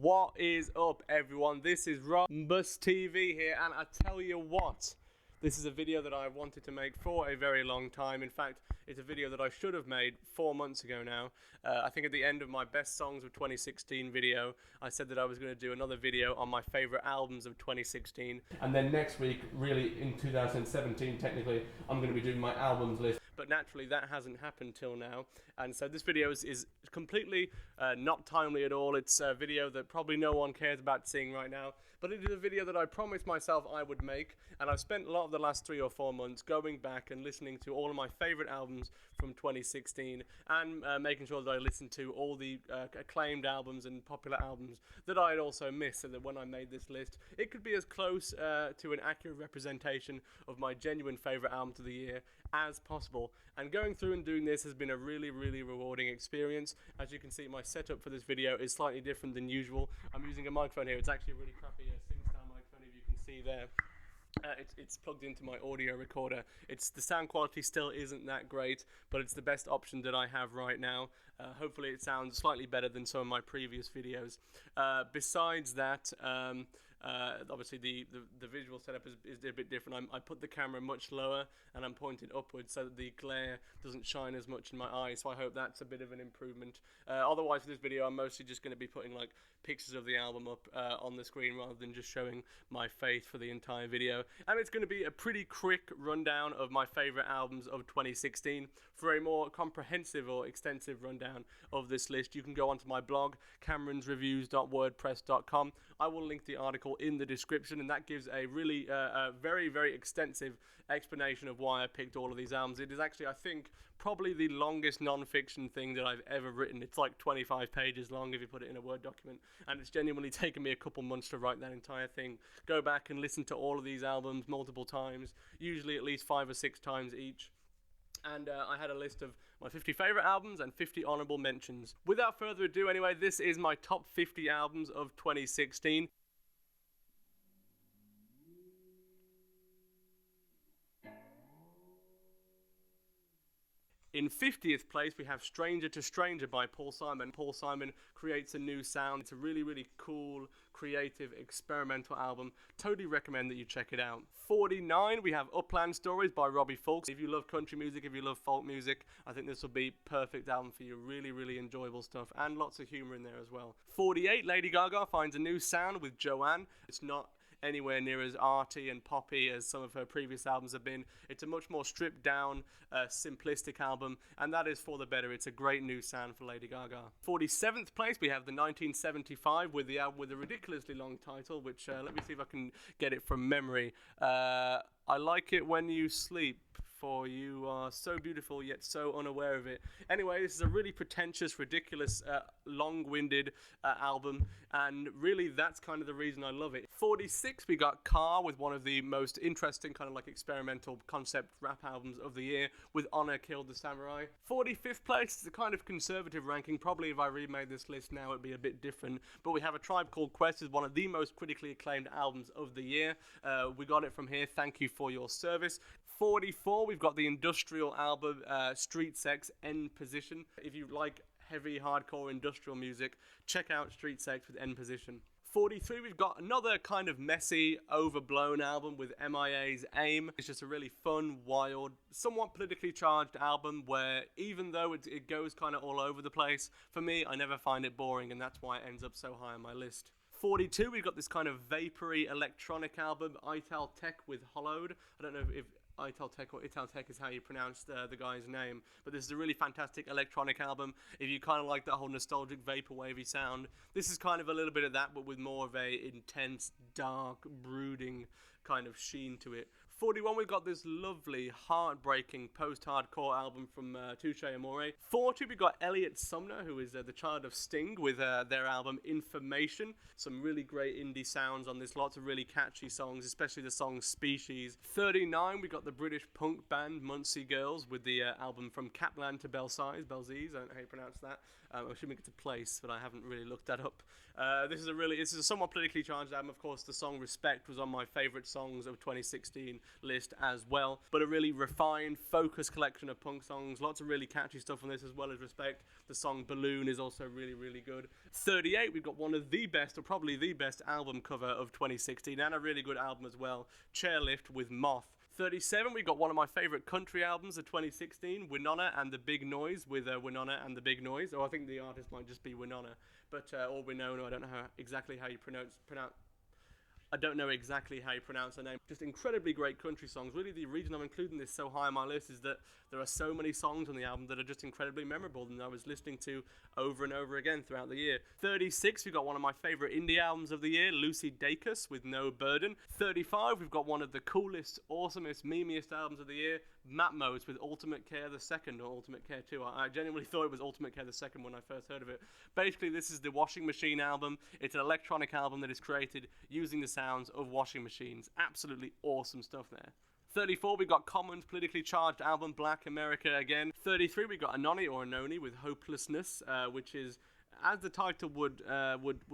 What is up, everyone? This is Robbie TV here, and I tell you what, this is a video that I wanted to make for a very long time. In fact, it's a video that I should have made 4 months ago now. I think at the end of my Best Songs of 2016 video, I said that I was going to do another video on my favourite albums of 2016. And then next week, really in 2017, technically, I'm going to be doing my albums list. But naturally, that hasn't happened till now. And so this video is completely not timely at all. It's a video that probably no one cares about seeing right now. But it is a video that I promised myself I would make. And I've spent a lot of the last 3 or 4 months going back and listening to all of my favourite albums from 2016. And making sure that I listened to all the acclaimed albums and popular albums that I had also missed. So that when I made this list, it could be as close to an accurate representation of my genuine favourite albums of the year as possible. And going through and doing this has been a really rewarding experience. As you can see, my setup for this video is slightly different than usual. I'm using a microphone here. It's actually a really crappy SingStar microphone, if you can see there. It's plugged into my audio recorder. The sound quality still isn't that great, but it's the best option that I have right now. Hopefully it sounds slightly better than some of my previous videos. Besides that, obviously the visual setup is a bit different. I put the camera much lower and I'm pointed upwards so that the glare doesn't shine as much in my eyes, so I hope that's a bit of an improvement. Otherwise for this video I'm mostly just going to be putting like pictures of the album up on the screen rather than just showing my face for the entire video. And it's going to be a pretty quick rundown of my favourite albums of 2016. For a more comprehensive or extensive rundown of this list, you can go onto my blog, cameronsreviews.wordpress.com. I will link the article in the description, and that gives a really very extensive explanation of why I picked all of these albums. It is actually, I think, probably the longest non-fiction thing that I've ever written. It's like 25 pages long if you put it in a Word document, and it's genuinely taken me a couple months to write that entire thing. Go back and listen to all of these albums multiple times, usually at least 5 or 6 times each. And I had a list of my 50 favourite albums and 50 honourable mentions. Without further ado anyway, this is my top 50 albums of 2016. In 50th place, we have Stranger to Stranger by Paul Simon. Paul Simon creates a new sound. It's a really cool, creative, experimental album. Totally recommend that you check it out. 49, we have Upland Stories by Robbie Fulks. If you love country music, if you love folk music, I think this will be perfect album for you. Really enjoyable stuff and lots of humour in there as well. 48, Lady Gaga finds a new sound with Joanne. It's not anywhere near as arty and poppy as some of her previous albums have been. It's a much more stripped down, simplistic album, and that is for the better. It's a great new sound for Lady Gaga. 47th place, we have the 1975 with the album with a ridiculously long title, which let me see if I can get it from memory. I Like It When You Sleep, for you are so beautiful yet so unaware of it. Anyway, this is a really pretentious, ridiculous, long-winded album, and really that's kind of the reason I love it. 46, we got Car with one of the most interesting kind of like experimental concept rap albums of the year with Honor Killed the Samurai. 45th place is a kind of conservative ranking. Probably if I remade this list now it'd be a bit different, but we have A Tribe Called Quest is one of the most critically acclaimed albums of the year. We got it from here. Thank you for your service. 44, we've got the industrial album Street Sects, End Position. If you like heavy, hardcore industrial music, check out Street Sects with End Position. 43, we've got another kind of messy, overblown album with M.I.A.'s Aim. It's just a really fun, wild, somewhat politically charged album where even though it goes kind of all over the place, for me, I never find it boring, and that's why it ends up so high on my list. 42, we've got this kind of vapory electronic album, Ital Tek with Hollowed. I don't know if Ital Tek or Ital Tek is how you pronounce the guy's name, but this is a really fantastic electronic album. If you kind of like that whole nostalgic vaporwavy sound, this is kind of a little bit of that, but with more of a intense, dark, brooding kind of sheen to it. 41, we've got this lovely, heartbreaking post-hardcore album from Touché, Amoré. 40, we've got Eliot Sumner, who is the child of Sting, with their album Information. Some really great indie sounds on this, lots of really catchy songs, especially the song Species. 39, we got the British punk band Muncie Girls with the album From Capland to Belsize, I don't know how you pronounce that. I'm assuming it's a place, but I haven't really looked that up. This is a somewhat politically charged album. Of course, the song Respect was on my favourite songs of 2016. list as well. But a really refined, focused collection of punk songs. Lots of really catchy stuff on this, as well as Respect. The song Balloon is also really, really good. 38, we've got one of the best, or probably the best album cover of 2016, and a really good album as well, Chairlift with Moth. 37, we got one of my favourite country albums of 2016, Winona and the Big Noise, with Winona and the Big Noise. Or I think the artist might just be Winona, but or Winona. I don't know exactly how you pronounce. I don't know exactly how you pronounce her name. Just incredibly great country songs. Really, the reason I'm including this so high on my list is that there are so many songs on the album that are just incredibly memorable and I was listening to over and over again throughout the year. 36, we've got one of my favourite indie albums of the year, Lucy Dacus with No Burden. 35, we've got one of the coolest, awesomest, memeiest albums of the year, Matmos with Ultimate Care the Second, or Ultimate Care 2. I genuinely thought it was Ultimate Care the Second when I first heard of it. Basically, this is the Washing Machine album. It's an electronic album that is created using the sounds of washing machines. Absolutely awesome stuff there. 34, we got Common's politically charged album, Black America Again. 33, we got Anoni or Anoni with Hopelessness, which is, as the title would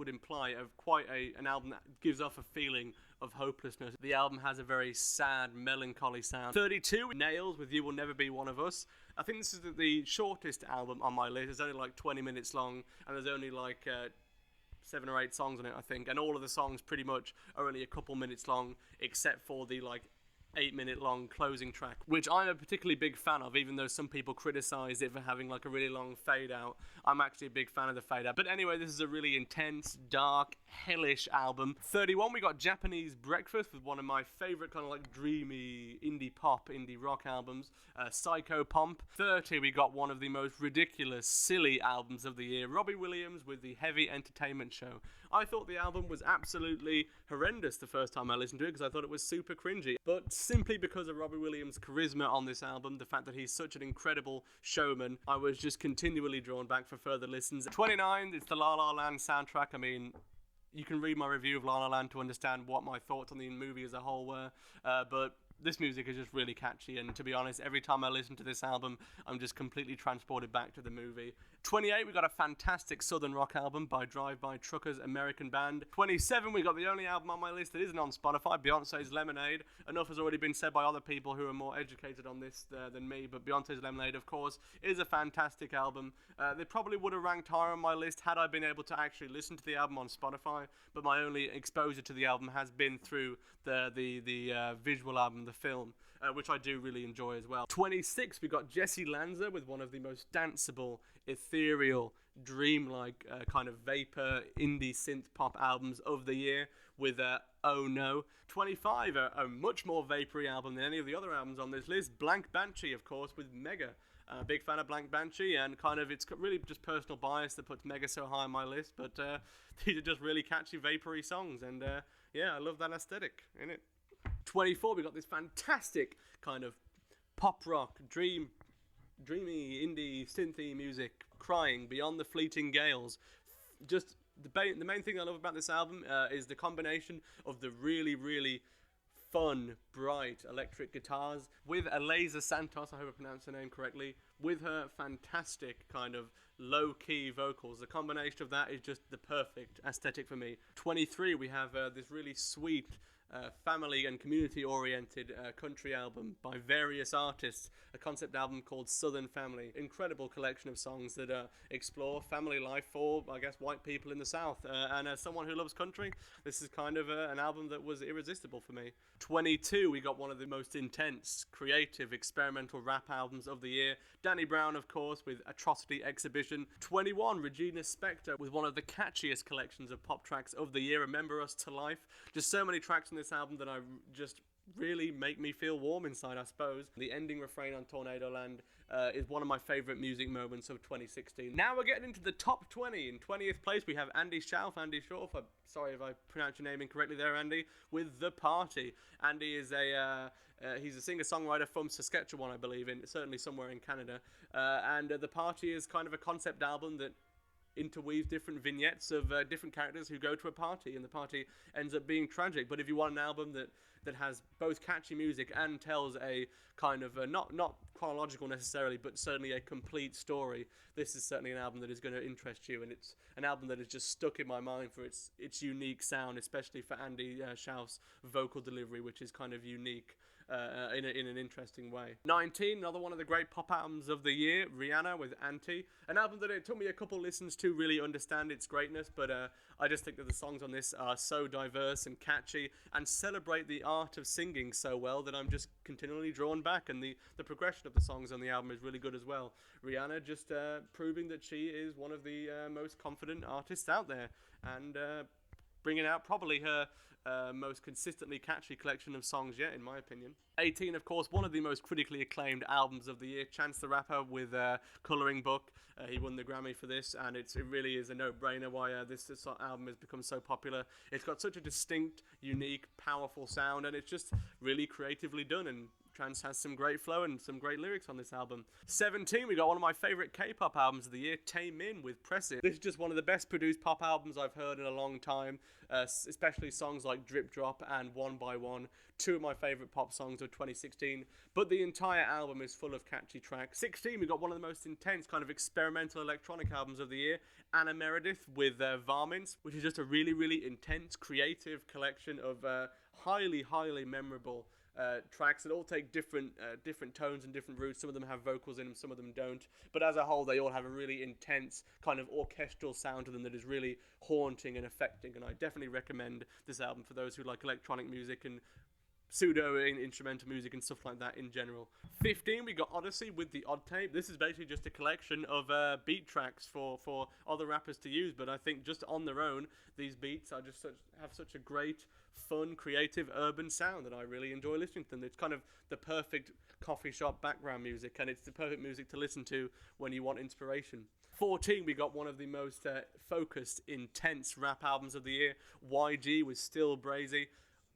imply, an album that gives off a feeling of hopelessness. The album has a very sad, melancholy sound. 32, Nails with You Will Never Be One of Us. I think this is the shortest album on my list. It's only like 20 minutes long, and there's only like 7 or 8 songs on it, I think, and all of the songs pretty much are only a couple minutes long, except for the like 8-minute long closing track, which I'm a particularly big fan of, even though some people criticize it for having like a really long fade out. I'm actually a big fan of the fade out. But anyway, this is a really intense, dark, hellish album. 31, we got Japanese Breakfast with one of my favorite kind of like dreamy indie pop, indie rock albums, Psycho Pomp. 30, we got one of the most ridiculous, silly albums of the year, Robbie Williams with the Heavy Entertainment Show. I thought the album was absolutely horrendous the first time I listened to it because I thought it was super cringy. But simply because of Robbie Williams' charisma on this album, the fact that he's such an incredible showman, I was just continually drawn back for further listens. 29, it's the La La Land soundtrack. I mean, you can read my review of La La Land to understand what my thoughts on the movie as a whole were, but this music is just really catchy, and to be honest, every time I listen to this album, I'm just completely transported back to the movie. 28, we got a fantastic southern rock album by Drive-By Truckers American Band. 27, we got the only album on my list that isn't on Spotify, Beyonce's Lemonade. Enough has already been said by other people who are more educated on this than me, but Beyonce's Lemonade, of course, is a fantastic album. They probably would have ranked higher on my list had I been able to actually listen to the album on Spotify, but my only exposure to the album has been through the visual album, the film, which I do really enjoy as well. 26, we got Jesse Lanza with one of the most danceable, ethereal, dreamlike kind of vapor indie synth pop albums of the year with Oh No. 25, a much more vapory album than any of the other albums on this list, Blank Banshee, of course, with Mega. Big fan of Blank Banshee, and kind of it's really just personal bias that puts Mega so high on my list, but these are just really catchy vapory songs, and yeah, I love that aesthetic in it. 24, we got this fantastic kind of pop rock, dreamy indie synthy music, Crying, Beyond the Fleeting Gales. Just the main thing I love about this album is the combination of the really, really fun, bright electric guitars with Eliza Santos, I hope I pronounced her name correctly, with her fantastic kind of low-key vocals. The combination of that is just the perfect aesthetic for me. 23, we have this really sweet, family and community-oriented country album by various artists, a concept album called Southern Family. Incredible collection of songs that explore family life for, I guess, white people in the South. And as someone who loves country, this is kind of an album that was irresistible for me. 22, we got one of the most intense, creative, experimental rap albums of the year. Danny Brown, of course, with Atrocity Exhibition. 21, Regina Spektor with one of the catchiest collections of pop tracks of the year, Remember Us to Life. Just so many tracks on this album that I just really make me feel warm inside, I suppose. The ending refrain on Tornado Land is one of my favourite music moments of 2016. Now we're getting into the top 20. In 20th place, we have Andy Schauf. Sorry if I pronounced your name incorrectly there, Andy, with The Party. Andy is he's a singer-songwriter from Saskatchewan, I believe, certainly somewhere in Canada. And The Party is kind of a concept album that interweaves different vignettes of different characters who go to a party, and the party ends up being tragic. But if you want an album that has both catchy music and tells a kind of not chronological necessarily, but certainly a complete story, this is certainly an album that is going to interest you, and it's an album that is just stuck in my mind for its unique sound, especially for Andy Schauf's vocal delivery, which is kind of unique. in an interesting way. 19, another one of the great pop albums of the year, Rihanna with Anti. An album that it took me a couple listens to really understand its greatness, but I just think that the songs on this are so diverse and catchy and celebrate the art of singing so well that I'm just continually drawn back, and the progression of the songs on the album is really good as well. Rihanna just proving that she is one of the most confident artists out there, and bringing out probably her most consistently catchy collection of songs yet, in my opinion. 18, of course, one of the most critically acclaimed albums of the year, Chance the Rapper with Colouring Book. He won the Grammy for this, and it really is a no-brainer why this album has become so popular. It's got such a distinct, unique, powerful sound, and it's just really creatively done, and Chance has some great flow and some great lyrics on this album. 17, we got one of my favourite K-pop albums of the year, Taemin with Press It. This is just one of the best produced pop albums I've heard in a long time, especially songs like Drip Drop and One by One, two of my favourite pop songs of 2016, but the entire album is full of catchy tracks. 16, we got one of the most intense kind of experimental electronic albums of the year, Anna Meredith with Varmints, which is just a really, really intense, creative collection of highly, highly memorable tracks that all take different tones and different routes. Some of them have vocals in them, some of them don't. But as a whole, they all have a really intense kind of orchestral sound to them that is really haunting and affecting. And I definitely recommend this album for those who like electronic music and pseudo-instrumental music and stuff like that in general. 15, we got Odyssey with the Odd Tape. This is basically just a collection of beat tracks for other rappers to use, but I think just on their own, these beats are just have such a great, fun, creative, urban sound that I really enjoy listening to them. It's kind of the perfect coffee shop background music, and it's the perfect music to listen to when you want inspiration. 14, we got one of the most focused, intense rap albums of the year, YG with Still Brazy.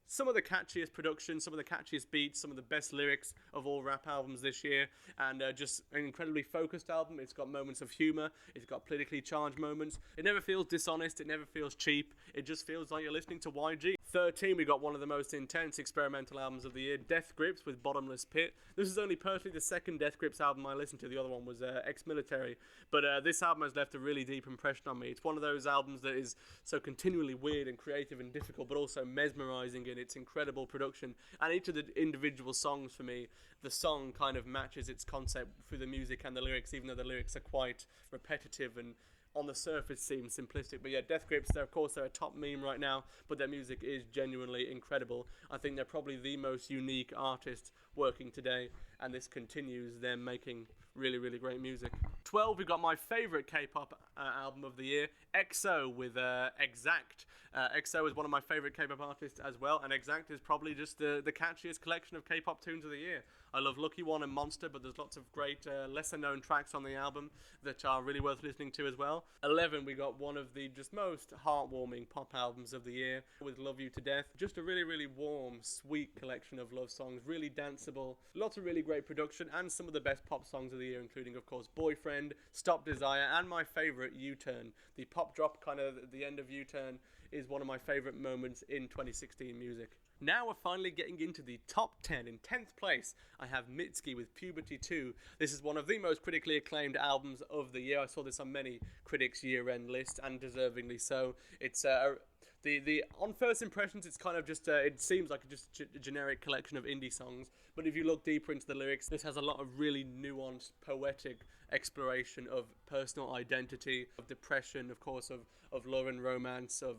Some of the catchiest production, some of the catchiest beats, some of the best lyrics of all rap albums this year, and just an incredibly focused album. It's got moments of humor, it's got politically charged moments. It never feels dishonest, it never feels cheap, it just feels like you're listening to YG. 13, we got one of the most intense experimental albums of the year, Death Grips with Bottomless Pit. This is only personally the second Death Grips album I listened to. The other one was Ex-Military, but this album has left a really deep impression on me. It's one of those albums that is so continually weird and creative and difficult, but also mesmerizing in its incredible production. And each of the individual songs, for me, the song kind of matches its concept through the music and the lyrics, even though the lyrics are quite repetitive and on the surface seems simplistic. But yeah, Death Grips, of course, they're a top meme right now, but their music is genuinely incredible. I think they're probably the most unique artist working today, and this continues them making really, really great music. 12, we've got my favourite K-pop album of the year, EXO with Exact. EXO is one of my favourite K-pop artists as well, and Exact is probably just the catchiest collection of K-pop tunes of the year. I love Lucky One and Monster, but there's lots of great lesser known tracks on the album that are really worth listening to as well. 11, we got one of the just most heartwarming pop albums of the year with Love You to Death. Just a really, really warm, sweet collection of love songs, really danceable, lots of really great production, and some of the best pop songs of the year, including, of course, Boyfriend, Stop Desire, and my favourite, U-Turn. The pop drop kind of at the end of U-Turn is one of my favourite moments in 2016 music. Now we're finally getting into the top 10. In 10th place, I have Mitski with Puberty 2. This is one of the most critically acclaimed albums of the year. I saw this on many critics' year-end lists, and deservingly so. It's on first impressions, it's kind of just it seems like just a generic collection of indie songs. But if you look deeper into the lyrics, this has a lot of really nuanced, poetic exploration of personal identity, of depression, of course, of love and romance, of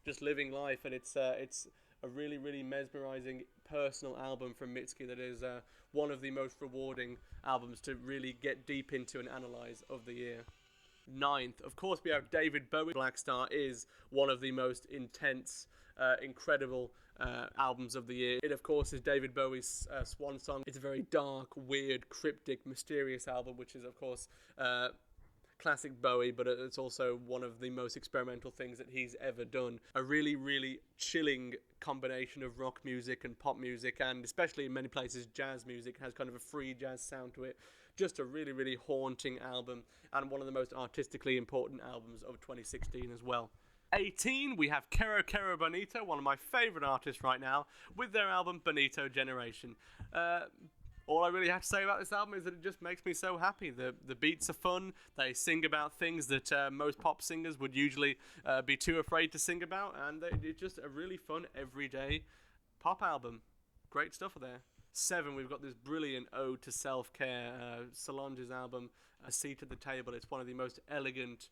just living life, and it's a really, really mesmerizing personal album from Mitski that is one of the most rewarding albums to really get deep into and analyze of the year. 9th, of course, we have David Bowie. Black Star is one of the most intense, incredible albums of the year. It, of course, is David Bowie's swan song. It's a very dark, weird, cryptic, mysterious album, which is, of course, classic Bowie, but it's also one of the most experimental things that he's ever done. A really, really chilling combination of rock music and pop music, and especially in many places jazz music has kind of a free jazz sound to it. Just a really, really haunting album, and one of the most artistically important albums of 2016 as well. 18, we have Kero Kero Bonito, one of my favourite artists right now, with their album Bonito Generation. All I really have to say about this album is that it just makes me so happy. The beats are fun. They sing about things that most pop singers would usually be too afraid to sing about, and it's just a really fun, everyday pop album. Great stuff there. 7, we've got this brilliant ode to self-care, Solange's album, A Seat at the Table. It's one of the most elegant,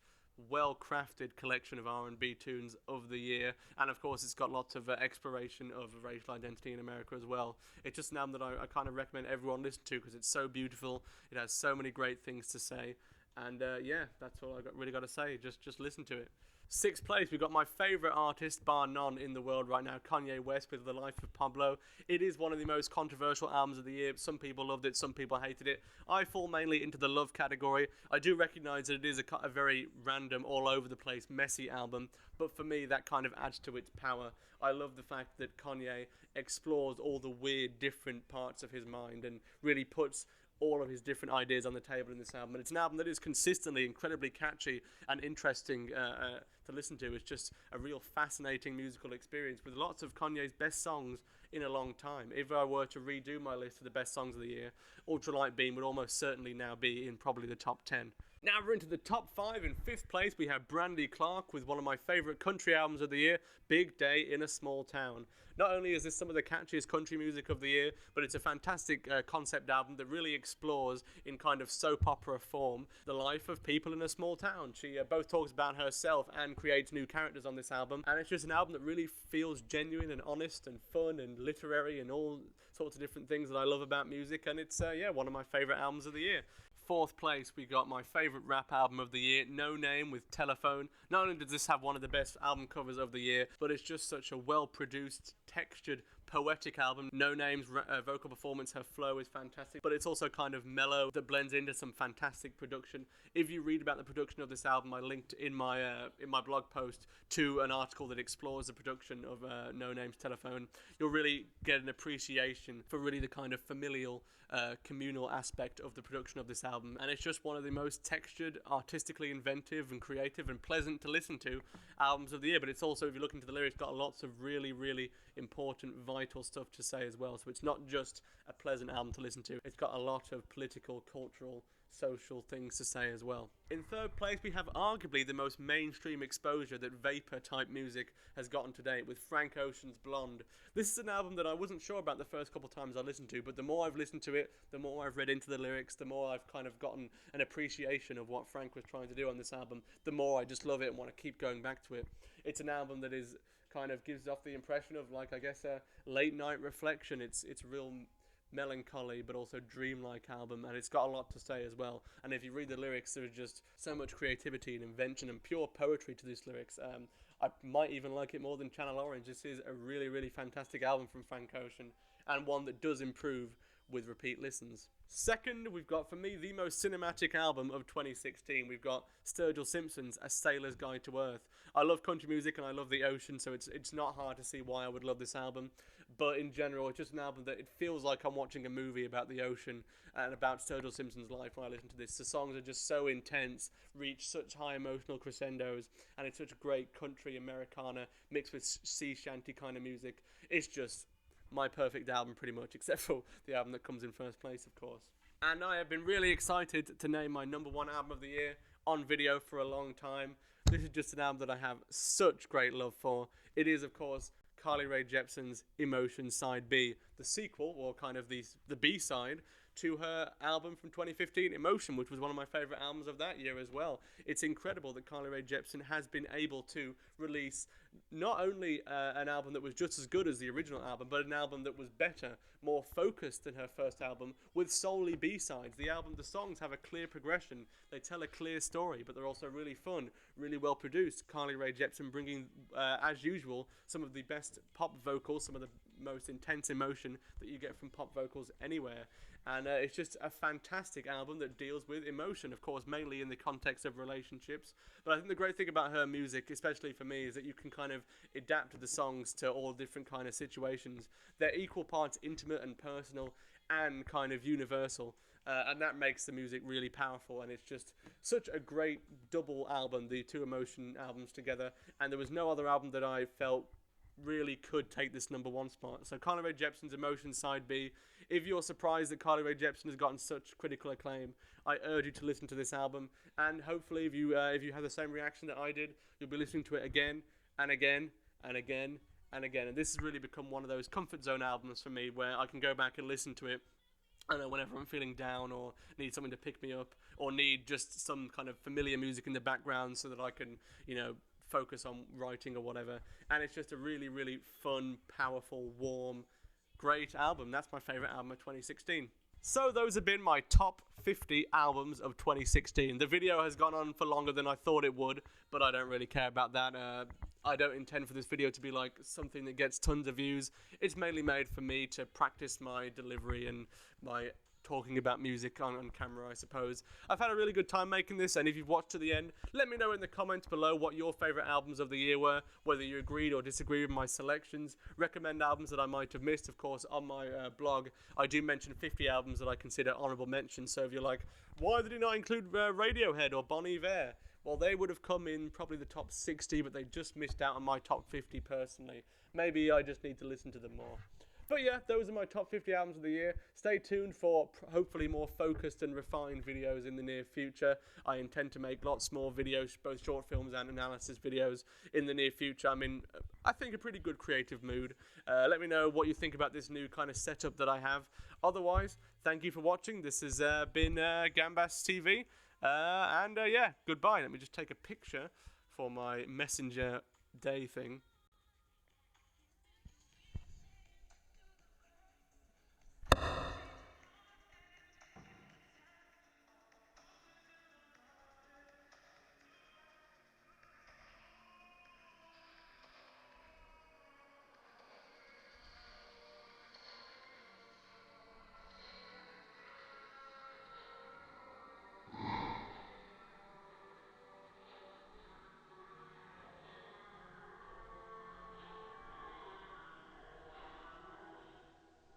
well-crafted collection of R&B tunes of the year, and of course it's got lots of exploration of racial identity in America as well. It's just an album that I kind of recommend everyone listen to because it's so beautiful, it has so many great things to say, and yeah, that's all really got to say. Just listen to it. 6th place, we've got my favourite artist, bar none, in the world right now, Kanye West with The Life of Pablo. It is one of the most controversial albums of the year. Some people loved it, some people hated it. I fall mainly into the love category. I do recognise that it is a very random, all over the place, messy album, but for me that kind of adds to its power. I love the fact that Kanye explores all the weird, different parts of his mind and really puts all of his different ideas on the table in this album. And it's an album that is consistently incredibly catchy and interesting to listen to. It's just a real fascinating musical experience with lots of Kanye's best songs in a long time. If I were to redo my list of the best songs of the year, Ultralight Beam would almost certainly now be in probably the top 10. Now we're into the top 5. In 5th place, we have Brandy Clark with one of my favourite country albums of the year, Big Day in a Small Town. Not only is this some of the catchiest country music of the year, but it's a fantastic concept album that really explores, in kind of soap opera form, the life of people in a small town. She both talks about herself and creates new characters on this album, and it's just an album that really feels genuine and honest and fun and literary and all sorts of different things that I love about music, and it's one of my favourite albums of the year. 4th place, we got my favourite rap album of the year, No Name with Telephone. Not only does this have one of the best album covers of the year, but it's just such a well-produced, textured, poetic album. No Name's vocal performance, her flow is fantastic, but it's also kind of mellow that blends into some fantastic production. If you read about the production of this album, I linked in my blog post to an article that explores the production of No Name's Telephone. You'll really get an appreciation for really the kind of familial, communal aspect of the production of this album, and it's just one of the most textured, artistically inventive and creative and pleasant to listen to albums of the year. But it's also, if you look into the lyrics, got lots of really, really important, vital stuff to say as well. So it's not just a pleasant album to listen to, it's got a lot of political, cultural, social things to say as well. In 3rd place, we have arguably the most mainstream exposure that vapor type music has gotten to date with Frank Ocean's Blonde. This is an album that I wasn't sure about the first couple times I listened to, but the more I've listened to it, the more I've read into the lyrics, the more I've kind of gotten an appreciation of what Frank was trying to do on this album, the more I just love it and want to keep going back to it. It's an album that is kind of gives off the impression of, like, I guess a late night reflection. It's real melancholy but also dreamlike album, and it's got a lot to say as well. And if you read the lyrics, there's just so much creativity and invention and pure poetry to these lyrics. I might even like it more than Channel Orange. This is a really, really fantastic album from Frank Ocean, and one that does improve with repeat listens. 2nd, we've got, for me, the most cinematic album of 2016. We've got Sturgill Simpson's A Sailor's Guide to Earth. I love country music and I love the ocean, so it's not hard to see why I would love this album. But in general, it's just an album that it feels like I'm watching a movie about the ocean and about Sturgill Simpson's life when I listen to this. The songs are just so intense, reach such high emotional crescendos, and it's such great country Americana mixed with sea shanty kind of music. It's just my perfect album pretty much, except for the album that comes in 1st place, of course. And I have been really excited to name my number 1 album of the year on video for a long time. This is just an album that I have such great love for. It is, of course, Carly Rae Jepsen's Emotion Side B, the sequel, or kind of the B-side, to her album from 2015, Emotion, which was one of my favourite albums of that year as well. It's incredible that Carly Rae Jepsen has been able to release not only an album that was just as good as the original album, but an album that was better, more focused than her first album, with solely B-sides. The songs have a clear progression, they tell a clear story, but they're also really fun, really well produced. Carly Rae Jepsen bringing, as usual, some of the best pop vocals, some of the most intense emotion that you get from pop vocals anywhere. And it's just a fantastic album that deals with emotion, of course, mainly in the context of relationships. But I think the great thing about her music, especially for me, is that you can kind of adapt the songs to all different kind of situations. They're equal parts intimate and personal and kind of universal. And that makes the music really powerful, and it's just such a great double album, the two Emotion albums together. And there was no other album that I felt really could take this number 1 spot. So Carly Rae Jepsen's Emotion Side B. If you're surprised that Carly Rae Jepsen has gotten such critical acclaim, I urge you to listen to this album, and hopefully if you have the same reaction that I did, you'll be listening to it again and again and again And again, and this has really become one of those comfort zone albums for me where I can go back and listen to it, I don't know, whenever I'm feeling down or need something to pick me up or need just some kind of familiar music in the background so that I can, you know, focus on writing or whatever. And it's just a really, really fun, powerful, warm, great album. That's my favourite album of 2016. So those have been my top 50 albums of 2016. The video has gone on for longer than I thought it would, but I don't really care about that. I don't intend for this video to be like something that gets tons of views. It's mainly made for me to practice my delivery and my talking about music on camera, I suppose. I've had a really good time making this, and if you've watched to the end, let me know in the comments below what your favourite albums of the year were, whether you agreed or disagreed with my selections. Recommend albums that I might have missed. Of course, on my blog, I do mention 50 albums that I consider honourable mentions, so if you're like, why did he not include Radiohead or Bon Iver? Well, they would have come in probably the top 60, but they just missed out on my top 50 personally. Maybe I just need to listen to them more. But yeah, those are my top 50 albums of the year. Stay tuned for hopefully more focused and refined videos in the near future. I intend to make lots more videos, both short films and analysis videos in the near future. I'm in, I think, a pretty good creative mood. Let me know what you think about this new kind of setup that I have. Otherwise, thank you for watching. This has been Gambas TV. Yeah, goodbye. Let me just take a picture for my Messenger Day thing.